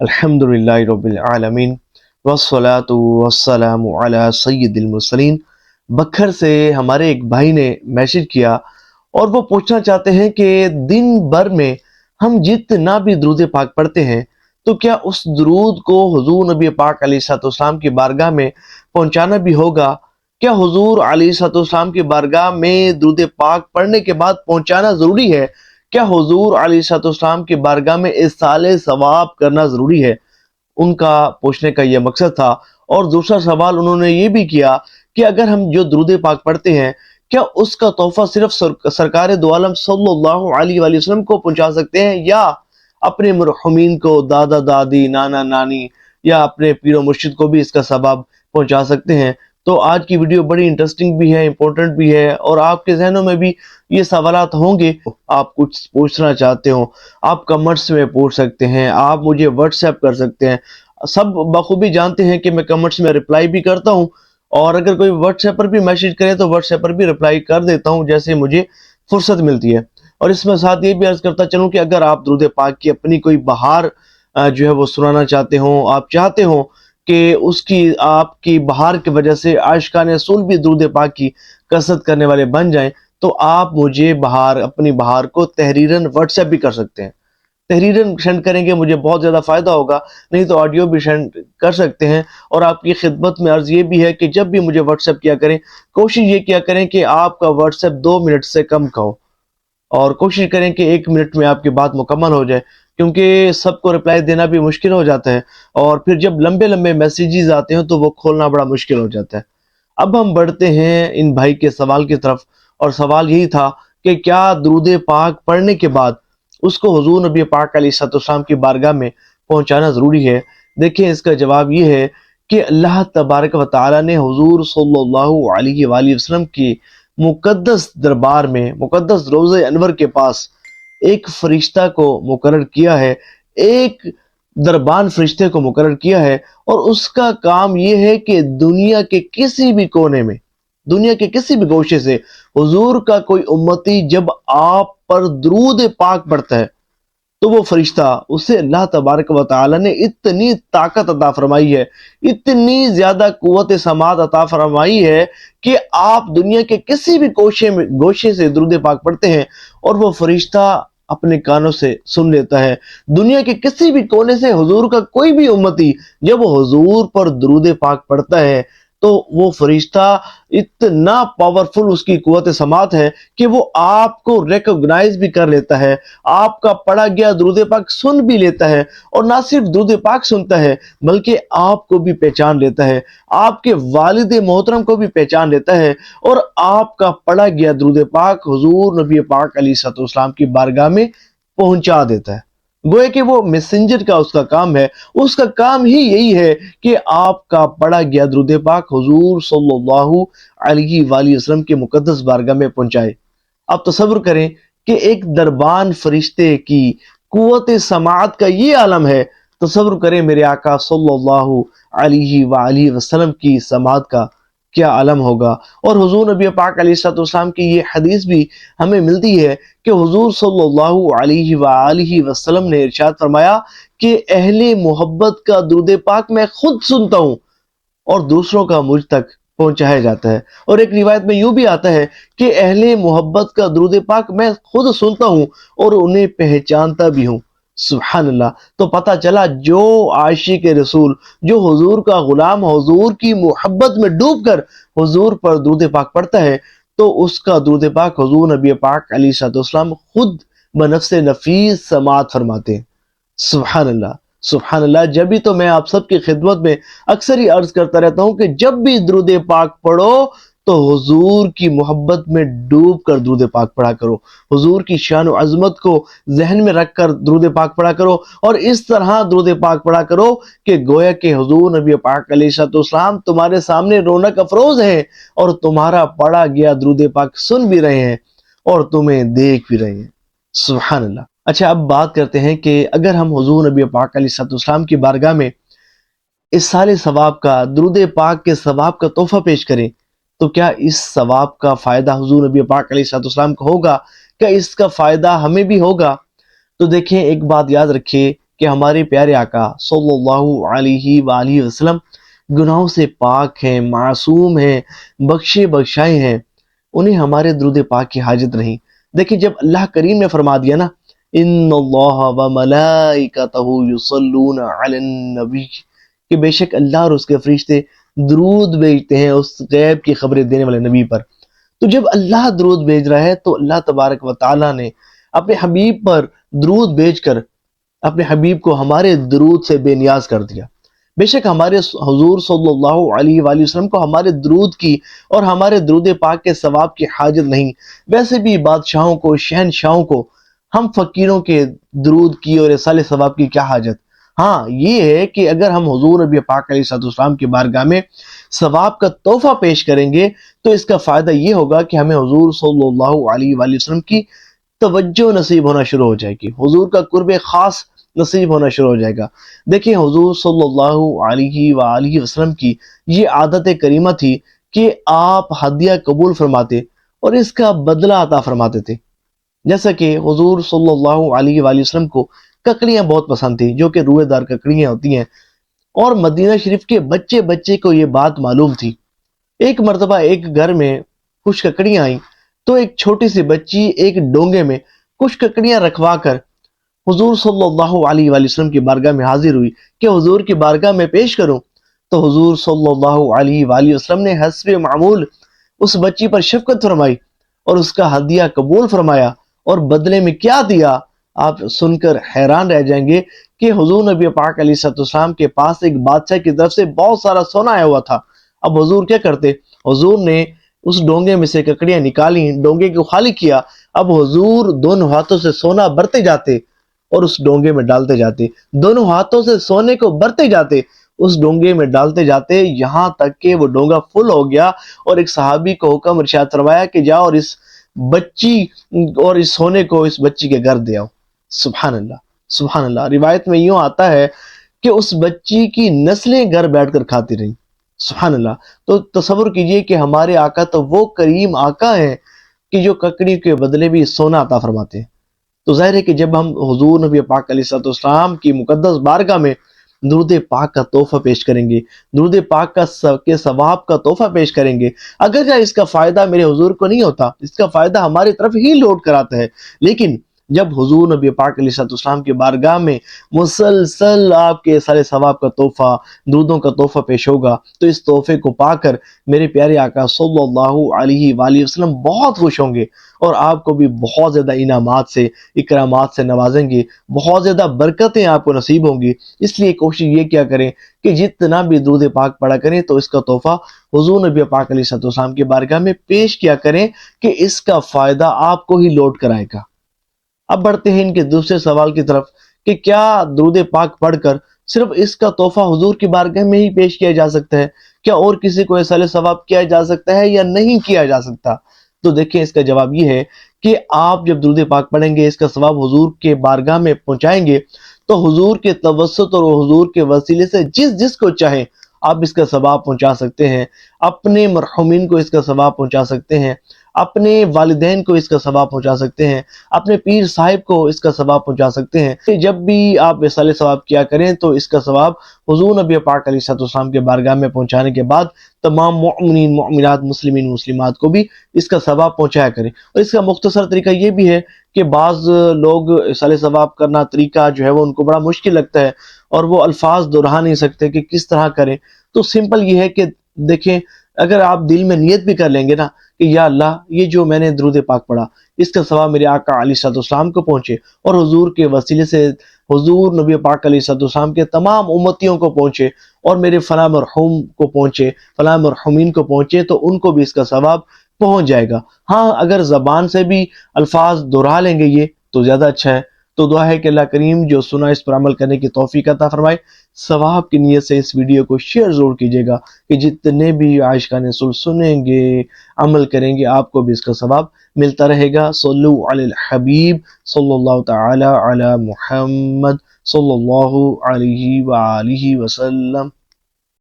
الحمدللہ رب العالمین والصلاة والسلام علی سید المرسلین۔ بکھر سے ہمارے ایک بھائی نے میسج کیا اور وہ پوچھنا چاہتے ہیں کہ دن بھر میں ہم جتنا بھی درود پاک پڑھتے ہیں تو کیا اس درود کو حضور نبی پاک علیہ الصلوۃ والسلام کی بارگاہ میں پہنچانا بھی ہوگا؟ کیا حضور علیہ الصلوۃ والسلام کی بارگاہ میں درود پاک پڑھنے کے بعد پہنچانا ضروری ہے؟ کیا حضور علیہ الصلوۃ والسلام کی بارگاہ میں اِرسالِ ثواب کرنا ضروری ہے؟ ان کا پوچھنے کا یہ مقصد تھا۔ اور دوسرا سوال انہوں نے یہ بھی کیا کہ اگر ہم جو درود پاک پڑھتے ہیں کیا اس کا تحفہ صرف سرکار دو عالم صلی اللہ علیہ وآلہ وسلم کو پہنچا سکتے ہیں یا اپنے مرحومین کو، دادا دادی، نانا نانی یا اپنے پیر و مرشد کو بھی اس کا ثواب پہنچا سکتے ہیں؟ تو آج کی ویڈیو بڑی انٹرسٹنگ بھی ہے، امپورٹنٹ بھی ہے، اور آپ کے ذہنوں میں بھی یہ سوالات ہوں گے۔ آپ کچھ پوچھنا چاہتے ہو آپ کمنٹس میں پوچھ سکتے ہیں، آپ مجھے واٹس ایپ کر سکتے ہیں۔ سب بخوبی جانتے ہیں کہ میں کمنٹس میں رپلائی بھی کرتا ہوں، اور اگر کوئی واٹس ایپ پر بھی میسج کرے تو واٹس ایپ پر بھی رپلائی کر دیتا ہوں جیسے مجھے فرصت ملتی ہے۔ اور اس میں ساتھ یہ بھی عرض کرتا چلوں کہ اگر آپ درود پاک کی اپنی کوئی بہار جو ہے وہ سنانا چاہتے ہوں، آپ چاہتے ہوں کہ اس کی آپ کی بہار کی وجہ سے عاشقان رسول بھی درود پاک کی کثرت کرنے والے بن جائیں، تو آپ مجھے اپنی بہار کو تحریراً واٹس ایپ بھی کر سکتے ہیں۔ تحریراً سینڈ کریں گے مجھے بہت زیادہ فائدہ ہوگا، نہیں تو آڈیو بھی سینڈ کر سکتے ہیں۔ اور آپ کی خدمت میں عرض یہ بھی ہے کہ جب بھی مجھے واٹس ایپ کیا کریں، کوشش یہ کیا کریں کہ آپ کا واٹس ایپ 2 منٹ سے کم کا ہو، اور کوشش کریں کہ 1 منٹ میں آپ کی بات مکمل ہو جائے، کیونکہ سب کو رپلائی دینا بھی مشکل ہو جاتا ہے، اور پھر جب لمبے لمبے میسیجز آتے ہیں تو وہ کھولنا بڑا مشکل ہو جاتا ہے۔ اب ہم بڑھتے ہیں ان بھائی کے سوال کی طرف، اور سوال یہی تھا کہ کیا درود پاک پڑھنے کے بعد اس کو حضور نبی پاک علیہ الصلوۃ والسلام کی بارگاہ میں پہنچانا ضروری ہے؟ دیکھیں، اس کا جواب یہ ہے کہ اللہ تبارک و تعالی نے حضور صلی اللہ علیہ وآلہ وسلم کی مقدس دربار میں، مقدس روضہ انور کے پاس ایک فرشتہ کو مقرر کیا ہے، ایک دربان فرشتے کو مقرر کیا ہے، اور اس کا کام یہ ہے کہ دنیا کے کسی بھی کونے میں، دنیا کے کسی بھی گوشے سے حضور کا کوئی امتی جب آپ پر درود پاک پڑھتا ہے تو وہ فرشتہ اسے اللہ تبارک و تعالی نے اتنی طاقت عطا فرمائی ہے، اتنی زیادہ قوت سماعت عطا فرمائی ہے کہ آپ دنیا کے کسی بھی گوشے سے درود پاک پڑھتے ہیں اور وہ فرشتہ اپنے کانوں سے سن لیتا ہے۔ دنیا کے کسی بھی کونے سے حضور کا کوئی بھی امتی جب وہ حضور پر درود پاک پڑھتا ہے تو وہ فرشتہ اتنا پاورفل، اس کی قوت سماعت ہے کہ وہ آپ کو ریکگنائز بھی کر لیتا ہے، آپ کا پڑھا گیا درود پاک سن بھی لیتا ہے، اور نہ صرف درود پاک سنتا ہے بلکہ آپ کو بھی پہچان لیتا ہے، آپ کے والد محترم کو بھی پہچان لیتا ہے، اور آپ کا پڑھا گیا درود پاک حضور نبی پاک علیہ الصلوۃ والسلام کی بارگاہ میں پہنچا دیتا ہے۔ گویا کہ وہ میسنجر کا اس کا کام ہے، اس کا کام ہی یہی ہے کہ آپ کا پڑھا گیا درود پاک حضور صلی اللہ علیہ وآلہ وسلم کے مقدس بارگاہ میں پہنچائے۔ اب تصور کریں کہ ایک دربان فرشتے کی قوت سماعت کا یہ عالم ہے، تصور کریں میرے آقا صلی اللہ علیہ وآلہ وسلم کی سماعت کا کیا عالم ہوگا۔ اور حضور نبی پاک علیہ الصلوۃ والسلام کی یہ حدیث بھی ہمیں ملتی ہے کہ حضور صلی اللہ علیہ وآلہ وسلم نے ارشاد فرمایا کہ اہل محبت کا درود پاک میں خود سنتا ہوں اور دوسروں کا مجھ تک پہنچایا جاتا ہے۔ اور ایک روایت میں یوں بھی آتا ہے کہ اہل محبت کا درود پاک میں خود سنتا ہوں اور انہیں پہچانتا بھی ہوں۔ سبحان اللہ! تو پتہ چلا جو عاشق رسول، جو حضور کا غلام، حضور کی محبت میں ڈوب کر حضور پر درود پاک پڑھتا ہے تو اس کا درود پاک حضور نبی پاک علیہ الصلوۃ والسلام خود بنفس نفیس سماعت فرماتے ہیں۔ سبحان اللہ! سبحان اللہ! جب ہی تو میں آپ سب کی خدمت میں اکثر ہی عرض کرتا رہتا ہوں کہ جب بھی درود پاک پڑھو تو حضور کی محبت میں ڈوب کر درود پاک پڑھا کرو، حضور کی شان و عظمت کو ذہن میں رکھ کر درود پاک پڑھا کرو، اور اس طرح درود پاک پڑھا کرو کہ گویا کہ حضور نبی پاک علیہ الصلوۃ والسلام تمہارے سامنے رونق افروز ہیں اور تمہارا پڑھا گیا درود پاک سن بھی رہے ہیں اور تمہیں دیکھ بھی رہے ہیں۔ سبحان اللہ! اچھا، اب بات کرتے ہیں کہ اگر ہم حضور نبی پاک علیہ الصلوۃ والسلام کی بارگاہ میں اس سارے ثواب کا، درود پاک کے ثواب کا تحفہ پیش کریں تو کیا اس ثواب کا فائدہ حضور نبی پاک علیہ الصلوۃ والسلام کو ہوگا؟ کیا اس کا فائدہ ہمیں بھی ہوگا؟ تو دیکھیں، ایک بات یاد رکھیے کہ ہمارے پیارے آقا صلی اللہ علیہ وآلہ وسلم گناہوں سے پاک ہیں، معصوم ہیں، بخشے بخشائے ہیں، انہیں ہمارے درود پاک کی حاجت نہیں۔ دیکھیں جب اللہ کریم نے فرما دیا نا ان اللہ و ملائکتہ یصلون علی النبی، کہ بے شک اللہ اور اس کے فرشتے درود بھیجتے ہیں اس غیب کی خبریں دینے والے نبی پر، تو جب اللہ درود بھیج رہا ہے تو اللہ تبارک و تعالی نے اپنے حبیب پر درود بھیج کر اپنے حبیب کو ہمارے درود سے بے نیاز کر دیا۔ بے شک ہمارے حضور صلی اللہ علیہ وآلہ وسلم کو ہمارے درود کی اور ہمارے درود پاک کے ثواب کی حاجت نہیں، ویسے بھی بادشاہوں کو، شہنشاہوں کو، ہم فقیروں کے درود کی اور رسالے ثواب کی کیا حاجت؟ ہاں یہ ہے کہ اگر ہم حضور نبی پاک علیہ السلام کی بارگاہ میں ثواب کا تحفہ پیش کریں گے تو اس کا فائدہ یہ ہوگا کہ ہمیں حضور صلی اللہ علیہ وآلہ وسلم کی توجہ نصیب ہونا شروع ہو جائے گی، حضور کا قرب خاص نصیب ہونا شروع ہو جائے گا۔ دیکھیں حضور صلی اللہ علیہ وآلہ وسلم کی یہ عادت کریمہ تھی کہ آپ ہدیہ قبول فرماتے اور اس کا بدلہ عطا فرماتے تھے۔ جیسا کہ حضور صلی اللہ علیہ وآلہ وسلم کو ککڑیاں بہت پسند تھی، جو کہ روئے دار ککڑیاں ہوتی ہیں، اور مدینہ شریف کے بچے بچے کو یہ بات معلوم تھی۔ ایک مرتبہ ایک گھر میں کچھ ککڑیاں آئیں تو ایک چھوٹی سی بچی ایک ڈونگے میں کچھ ککڑیاں رکھوا کر حضور صلی اللہ علیہ وآلہ وسلم کی بارگاہ میں حاضر ہوئی کہ حضور کی بارگاہ میں پیش کروں، تو حضور صلی اللہ علیہ وآلہ وسلم نے حسب معمول اس بچی پر شفقت فرمائی اور اس کا ہدیہ قبول فرمایا، اور بدلے میں کیا دیا آپ سن کر حیران رہ جائیں گے کہ حضور نبی پاک علیہ السلام کے پاس ایک بادشاہ کی طرف سے بہت سارا سونا آیا ہوا تھا۔ اب حضور کیا کرتے؟ حضور نے اس ڈونگے میں سے ککڑیاں نکالی، ڈونگے کو خالی کیا، اب حضور دونوں ہاتھوں سے سونا برتے جاتے اور اس ڈونگے میں ڈالتے جاتے، دونوں ہاتھوں سے سونے کو برتے جاتے، اس ڈونگے میں ڈالتے جاتے، یہاں تک کہ وہ ڈونگا فل ہو گیا، اور ایک صحابی کو حکم ارشاد فرمایا کہ جاؤ اور اس بچی اور اس سونے کو اس بچی کے گھر دے آؤ۔ سبحان اللہ، سبحان اللہ۔ روایت میں یوں آتا ہے کہ اس بچی کی نسلیں گھر بیٹھ کر کھاتی رہیں۔ سبحان اللہ۔ تو تصور کیجئے کہ ہمارے آقا تو وہ کریم آقا ہیں کہ جو ککڑی کے بدلے بھی سونا عطا فرماتے ہیں۔ تو ظاہر ہے کہ جب ہم حضور نبی پاک علیہ السلام کی مقدس بارگاہ میں درود پاک کا تحفہ پیش کریں گے، درود پاک کے ثواب کا تحفہ پیش کریں گے، اگرچہ اس کا فائدہ میرے حضور کو نہیں ہوتا، اس کا فائدہ ہماری طرف ہی لوٹ کر آتا ہے، لیکن جب حضور نبی پاک علیہ السلام کی بارگاہ میں مسلسل آپ کے سارے ثواب کا تحفہ، درودوں کا تحفہ پیش ہوگا، تو اس تحفے کو پا کر میرے پیارے آقا صلی اللہ علیہ وآلہ وسلم بہت خوش ہوں گے، اور آپ کو بھی بہت زیادہ انعامات سے، اکرامات سے نوازیں گے، بہت زیادہ برکتیں آپ کو نصیب ہوں گی۔ اس لیے کوشش یہ کیا کریں کہ جتنا بھی درود پاک پڑھا کریں تو اس کا تحفہ حضور نبی پاک علیہ السلام کی بارگاہ میں پیش کیا کریں کہ اس کا فائدہ آپ کو ہی لوٹ کر آئے گا۔ اب بڑھتے ہیں ان کے دوسرے سوال کی طرف کہ کیا درود پاک پڑھ کر صرف اس کا تحفہ حضور کی بارگاہ میں ہی پیش کیا جا سکتا ہے؟ کیا اور کسی کو ایسا ثواب کیا جا سکتا ہے یا نہیں کیا جا سکتا؟ تو دیکھیں اس کا جواب یہ ہے کہ آپ جب درود پاک پڑھیں گے، اس کا ثواب حضور کے بارگاہ میں پہنچائیں گے، تو حضور کے توسط اور حضور کے وسیلے سے جس جس کو چاہیں آپ اس کا ثواب پہنچا سکتے ہیں، اپنے مرحومین کو اس کا ثواب پہنچا سکتے ہیں، اپنے والدین کو اس کا ثواب پہنچا سکتے ہیں، اپنے پیر صاحب کو اس کا ثواب پہنچا سکتے ہیں۔ جب بھی آپ وصال ثواب کیا کریں تو اس کا ثواب حضور نبی پاک علیہ السلام کے بارگاہ میں پہنچانے کے بعد تمام مؤمنین، مؤمنات، مسلمین، مسلمات کو بھی اس کا ثواب پہنچایا کریں۔ اور اس کا مختصر طریقہ یہ بھی ہے کہ بعض لوگ وصال ثواب کرنا طریقہ جو ہے وہ ان کو بڑا مشکل لگتا ہے اور وہ الفاظ دہرا نہیں سکتے کہ کس طرح کریں۔ تو سمپل یہ ہے کہ دیکھیں، اگر آپ دل میں نیت بھی کر لیں گے نا کہ یا اللہ یہ جو میں نے درود پاک پڑھا اس کا ثواب میرے آقا علیہ السلام کو پہنچے اور حضور کے وسیلے سے حضور نبی پاک علیہ السلام کے تمام امتیوں کو پہنچے اور میرے فلاں مرحوم کو پہنچے، فلاں مرحومین کو پہنچے، تو ان کو بھی اس کا ثواب پہنچ جائے گا۔ ہاں اگر زبان سے بھی الفاظ دہرا لیں گے یہ تو زیادہ اچھا ہے۔ تو دعا ہے کہ اللہ کریم جو سنا اس پر عمل کرنے کی توفیق عطا فرمائے۔ ثواب کی نیت سے اس ویڈیو کو شیئر ضرور کیجیے گا کہ جتنے بھی عاشقان رسول سنیں گے، عمل کریں گے، آپ کو بھی اس کا ثواب ملتا رہے گا۔ صلو علی الحبیب صلی اللہ تعالی علی محمد صلی اللہ علیہ وآلہ وسلم۔